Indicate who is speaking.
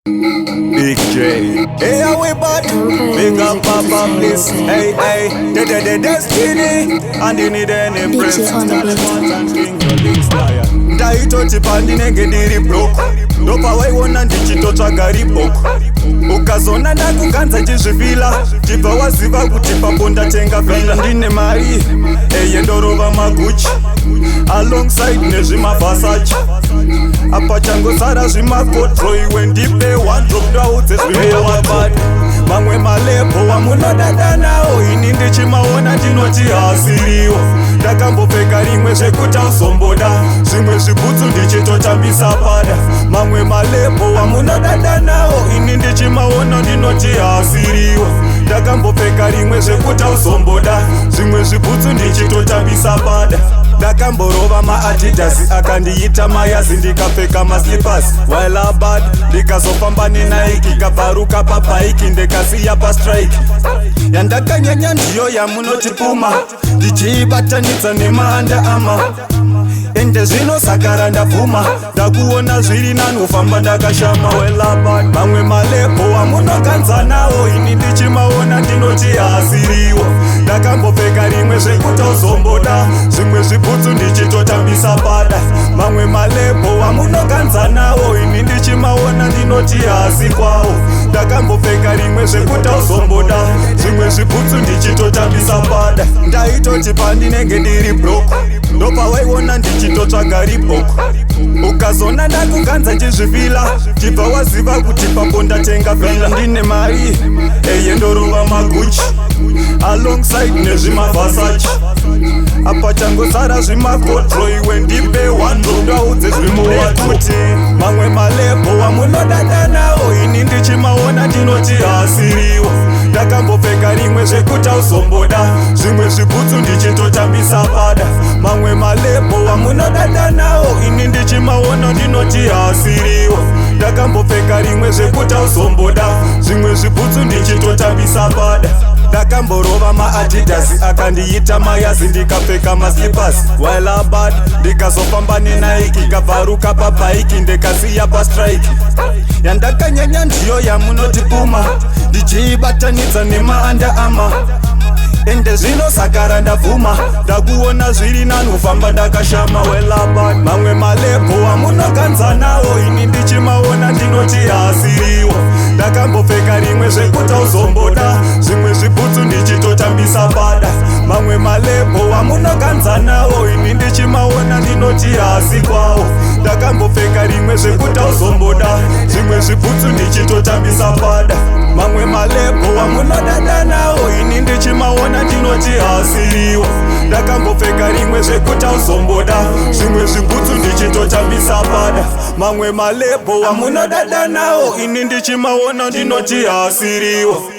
Speaker 1: Big J. Hey, how we bad? Big up, Papa, please. Hey, hey, the destiny. And you need any
Speaker 2: Big J on the beat.
Speaker 1: Ndaitoti pandinenge ndiri broko ndopa waiona ndichitotsvaga ribhoko ukazona ndakuganza chizvifila chibva waziva kuti papo ndatenga vila ndine mari eye ndorova maguchi alongside nezvimavhasachi apa changosara zvimakodro iwe ndipe wandrop ndaudze zvimewabadi mamwe malepo wamunodada nawo ini ndichimaona ndinoti hasiriwo ndakambopfeka rimwe zvekuti ausomboda zvimwe zvibhutsu ndichitotambisa pada mamwe malepo wamunodada nawo ini ndichimaona ndinoti hasiriwo ndakambopfeka rimwe zvekuti ausomboda zvimwe zvibhutsu ndichitotambisa pada ndakamborova maadhidhasi akandiita mayazi ndikapfeka maslippers while abad ndikazofamba nenaiki kabvaruka pabhaiki ndikasiya pastrike yandakanyanya ndiyo yamunoti puma ndichiibatanidza nemaanda ama ende zvino sakara ndabvuma ndakuona zviri nanofamba ndakashama welabad mamwe malepo wamunoganza nawo ini ndichimaona ndinoti hasiriwo ndakambopfeka rimwe zvekuti uzomboda zvimwe zvibhutsu ndichitotambisa pada mamwe malepo wamunoganza nawo ini ndichimaona ndinoti hasi kwawo ndakambopfeka rimwe zvekuti uzomboda zvimwe zvibhutsu ndichitotambisa pada ndaitoti pandinenge ndiri broko ndopa waiona ndichitotsvaga ribhoko ukazona ndakuganza chizvifila chibva waziva kuti papo ndatenga vila ndine mari eye ndorova maguchi alongside nezvimavhasachi apa changosara zvimakodro iwe ndipe wandrop ndaudze zvimowatuti mamwe malepo wamunodada nawo ini ndichimaona ndinoti hasiriwo ndakambopfeka rimwe zvekuti ausomboda zvimwe zvibhutsu ndichitotambisa pada mamwe malepo wamunodada nawo ini ndichimaona ndinoti hasiriwo ndakambopfeka rimwe zvekuti ausomboda zvimwe zvibhutsu ndichitotambisa pada ndakamborova maadhidhasi akandiita mayazi ndikapfeka maslippers while abad ndikazofamba nenaiki kabvaruka pabhaiki ndikasiya pastrike yandakanyanya ndiyo yamunoti puma ndichiibatanidza nemaanda ama ende zvino sakara ndabvuma ndakuona zviri nanofamba ndakashama welabad mamwe malepo wamunoganza nawo ini ndichimaona ndinoti hasiriwo ndakambopfeka rimwe zvekuti uzomboda zvimwe zvibhutsu ndichitotambisa pada mamwe malepo wamunoganza nawo ini ndichimaona ndinoti hasi kwawo ndakambopfeka rimwe zvekuti uzomboda zvimwe zvibhutsu ndichitotambisa pada mamwe malepo wamunodada nawo ini ndichimaona ndinoti hasiriwo ndakambopfeka rimwe zvekuti uzomboda zvimwe zvibhutsu ndichitotambisa pada mamwe malepo wamunodada nawo ini ndichimaona ndinoti hasiriwo